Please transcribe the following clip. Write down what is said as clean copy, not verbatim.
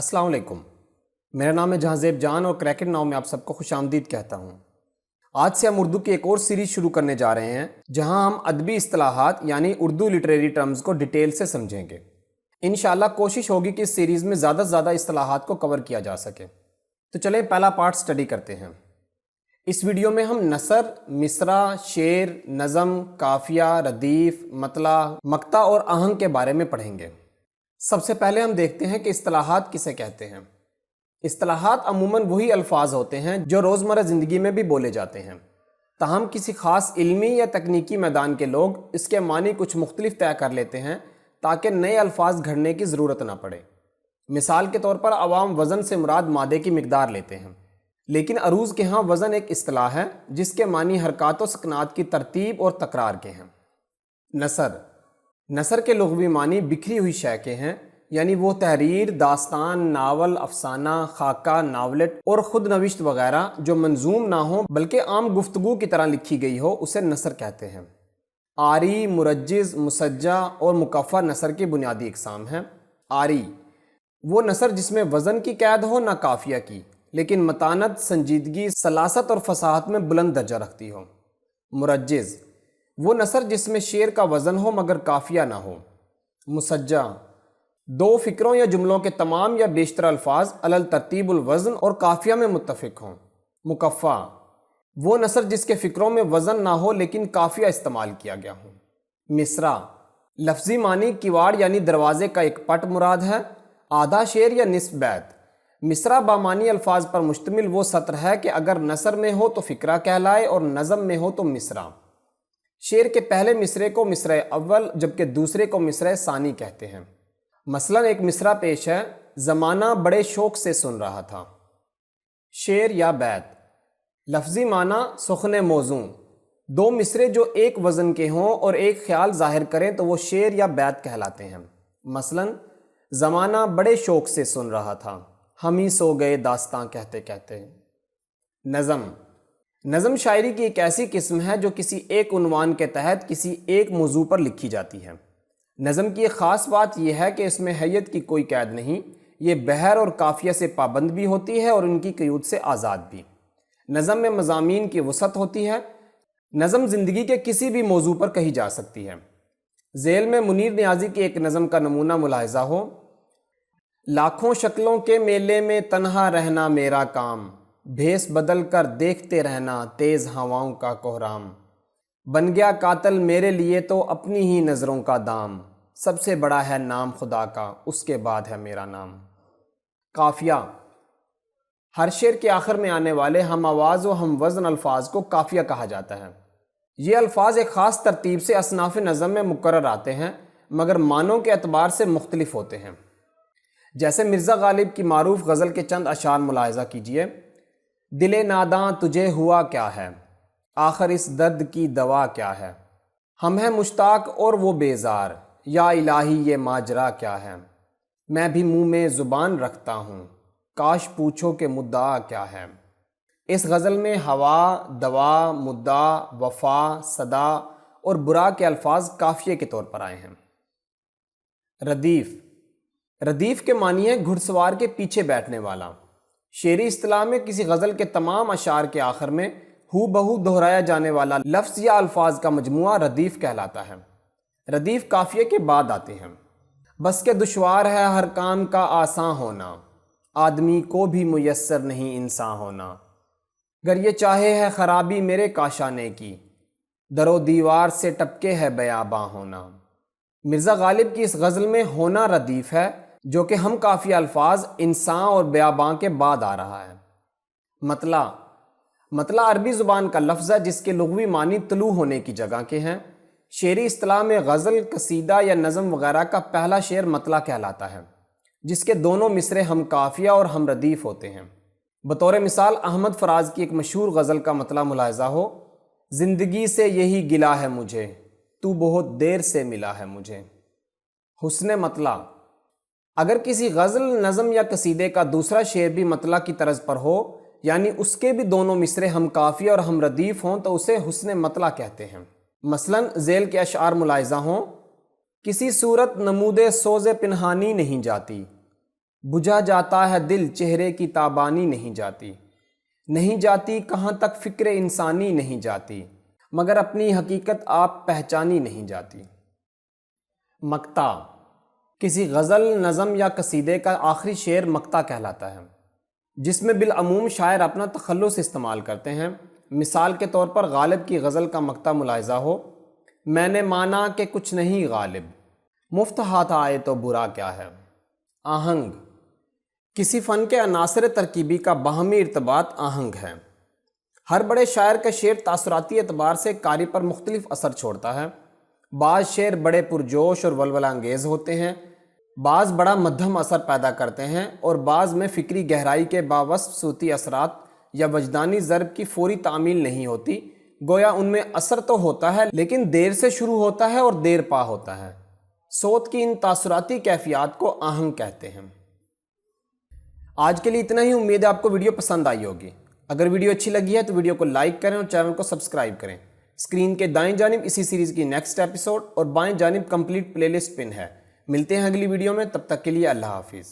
अस्सलाम वालेकुम। मेरा नाम है जहांज़ेब जान और क्रैकेट नाव में आप सबको खुश आमदीद कहता हूँ। आज से हम उर्दू की एक और सीरीज़ शुरू करने जा रहे हैं जहां हम अदबी इस्तिलाहात यानी उर्दू लिटरेरी टर्म्स को डिटेल से समझेंगे। इंशाअल्लाह कोशिश होगी कि इस सीरीज़ में ज़्यादा से ज़्यादा इस्तिलाहात को कवर किया जा सके। तो चलें पहला पार्ट स्टडी करते हैं। इस वीडियो में हम नसर, मिसरा, शेर, नज़म, काफिया, रदीफ़, मतला, मक्ता और आहंग के बारे में पढ़ेंगे। सबसे पहले हम देखते हैं कि इस्तिलाहात किसे कहते हैं। इस्तिलाहात अमूमन वही अल्फाज होते हैं जो रोज़मर्रा ज़िंदगी में भी बोले जाते हैं, ताहम किसी ख़ास इल्मी या तकनीकी मैदान के लोग इसके मानी कुछ मुख्तलिफ तय कर लेते हैं ताकि नए अल्फाज घड़ने की ज़रूरत ना पड़े। मिसाल के तौर पर अवाम वज़न से मुराद मादे की मिकदार लेते हैं, लेकिन अरूज़ के यहाँ वज़न एक इस्तिलाह है जिसके मानी हरकात व सकनात की तरतीब और तकरार के हैं। नसर के लुग़वी मानी बिखरी हुई शय के हैं, यानी वो तहरीर, दास्तान, नावल, अफसाना, खाका, नावलेट और ख़ुद नविश्त वगैरह जो मंजूम ना हो बल्कि आम गुफ्तगू की तरह लिखी गई हो, उसे नसर कहते हैं। आरी, मुरज्जिज़, मुसज्जा और मुकफ़ा नसर की बुनियादी इक़साम हैं। आरी वो नसर जिसमें वज़न की कैद हो ना काफिया की, लेकिन मतानत, संजीदगी, सलासत और फसाहत में बुलंद दर्जा रखती हो। मुरज्जिज़ वो नसर जिसमें शेर का वज़न हो मगर काफिया ना हो। मुसज्जा दो फ़िक्रों या जुमलों के तमाम या बेशतर अल्फाज अलल तरतीबुल वज़न और काफिया में मुत्तफ़िक हों। मुकफ़ा वो नसर जिसके फ़िक्रों में वज़न ना हो लेकिन काफिया इस्तेमाल किया गया हो। मिसरा लफ्ज़ी मानी किवाड़ यानी दरवाज़े का एक पट मुराद है, आधा शेर या निस्फ बैत। मिसरा बामानी अल्फाज पर मुश्तमिल वो सत्र है कि अगर नसर में हो तो फ़िक्रा कहलाए और नज़म में हो तो मिसरा। शेर के पहले मिसरे को मिसरा अव्वल जबकि दूसरे को मिसरा सानी कहते हैं। मसलन एक मिसरा पेश है, ज़माना बड़े शौक़ से सुन रहा था। शेर या बैत लफ्ज़ी माना सुखने मौजूं, दो मिसरे जो एक वज़न के हों और एक ख्याल ज़ाहिर करें तो वो शेर या बैत कहलाते हैं। मसलन ज़माना बड़े शौक़ से सुन रहा था, हम ही सो गए दास्तां कहते कहते। नज़म शायरी की एक ऐसी किस्म है जो किसी एक उन्वान के तहत किसी एक मौजू पर लिखी जाती है। नज़म की एक ख़ास बात यह है कि इसमें हैयत की कोई कैद नहीं, ये बहर और काफिया से पाबंद भी होती है और इनकी क़यूद से आज़ाद भी। नज़म में मज़ामीन की वसअत होती है। नज़म ज़िंदगी के किसी भी मौजू पर कही जा सकती है। ज़ेल में मुनीर नियाज़ी की एक नज़म का नमूना मुलाहिज़ा हो। लाखों शक्लों के मेले में तन्हा रहना मेरा काम, भेस बदल कर देखते रहना तेज़ हवाओं का कोहराम। बन गया कातिल मेरे लिए तो अपनी ही नज़रों का दाम, सबसे बड़ा है नाम खुदा का उसके बाद है मेरा नाम। काफिया हर शेर के आखिर में आने वाले हम आवाज़ व हम वज़न अल्फाज को काफिया कहा जाता है। ये अल्फाज एक ख़ास तरतीब से असनाफ़ नज़म में मुकर्रर आते हैं मगर मानों के एतबार से मुख्तलिफ होते हैं। जैसे मिर्ज़ा गालिब की मारूफ गज़ल के चंद अशार मुलाहिज़ा कीजिए। दिले नादां तुझे हुआ क्या है, आखिर इस दर्द की दवा क्या है। हम हैं मुश्ताक और वो बेजार, या इलाही ये माजरा क्या है। मैं भी मुंह में ज़ुबान रखता हूँ, काश पूछो कि मुद्दा क्या है। इस गज़ल में हवा, दवा, मुद्दा, वफा, सदा और बुरा के अल्फाज काफिये के तौर पर आए हैं। रदीफ़ के मानी है घुड़सवार के पीछे बैठने वाला। शेरी इस्तिलाह में किसी गज़ल के तमाम अशार के आखिर में हू बहू दोहराया जाने वाला लफ्ज़ या अल्फाज का मजमुआ रदीफ़ कहलाता है। रदीफ़ काफिये के बाद आते हैं। बस के दुश्वार है हर काम का आसान होना, आदमी को भी मुयस्सर नहीं इंसान होना। गर ये चाहे है ख़राबी मेरे काशाने की, दरो दीवार से टपके है बयाबां होना। मिर्ज़ा गालिब की इस गज़ल में होना रदीफ़ है जो कि हम काफ़ी अल्फाज इंसान और बयाबां के बाद आ रहा है। मतला अरबी ज़ुबान का लफ्ज़ है जिसके लुग़वी मानी तलू होने की जगह के हैं। शेरी इस्तिलाह में गज़ल, कसीदा या नज़म वगैरह का पहला शेर मतला कहलाता है जिसके दोनों मिसरे हम काफिया और हम रदीफ़ होते हैं। बतौर मिसाल अहमद फराज की एक मशहूर गज़ल का मतला मुलाहिज़ा हो। ज़िंदगी से यही गिला है मुझे, तू बहुत देर से मिला है मुझे। हुस्न मतला अगर किसी गज़ल, नज़म या कसीदे का दूसरा शेर भी मतला की तर्ज पर हो यानी उसके भी दोनों मिसरे हम काफिया और हम रदीफ़ हों तो उसे हुस्न मतला कहते हैं। मसलन ज़ेल के अशार मुलाहिज़ा हों। किसी सूरत नमूदे सोज़े पिनहानी नहीं जाती, बुझा जाता है दिल चेहरे की ताबानी नहीं जाती, नहीं जाती कहाँ तक फ़िक्र इंसानी नहीं जाती, मगर अपनी हकीकत आप पहचानी नहीं जाती। मक्ता किसी गज़ल, नज़म या कसीदे का आखिरी शेर मक्ता कहलाता है, जिसमें बिलअमूम शायर अपना तखल्लुस इस्तेमाल करते हैं। मिसाल के तौर पर गालिब की गज़ल का मक्ता मुलाहिज़ा हो, मैंने माना कि कुछ नहीं गालिब, मुफ्त हाथ आए तो बुरा क्या है। आहंग किसी फ़न के अनासर तरकीबी का बाहमी इर्तबात आहंग है। हर बड़े शायर का शेर तासुराती एतबार से कारी पर मुख्तलिफ असर छोड़ता है। बाज़ शेर बड़े पुरजोश और वलवला अंगेज़ होते हैं, बाज़ बड़ा मध्यम असर पैदा करते हैं और बाज़ में फ़िक्री गहराई के बावस्फ़ सूती असरात या वजदानी ज़र्ब की फ़ौरी तामील नहीं होती। गोया उनमें असर तो होता है लेकिन देर से शुरू होता है और देर पा होता है। सोत की इन तासुराती कैफियत को आहंग कहते हैं। आज के लिए इतना ही। उम्मीद है आपको वीडियो पसंद आई होगी। अगर वीडियो अच्छी लगी है तो वीडियो को लाइक करें और चैनल को सब्सक्राइब करें। स्क्रीन के दाएं जानिब इसी सीरीज़ की नेक्स्ट एपिसोड और बाएं जानिब कंप्लीट प्लेलिस्ट पिन है। मिलते हैं अगली वीडियो में, तब तक के लिए अल्लाह हाफिज़।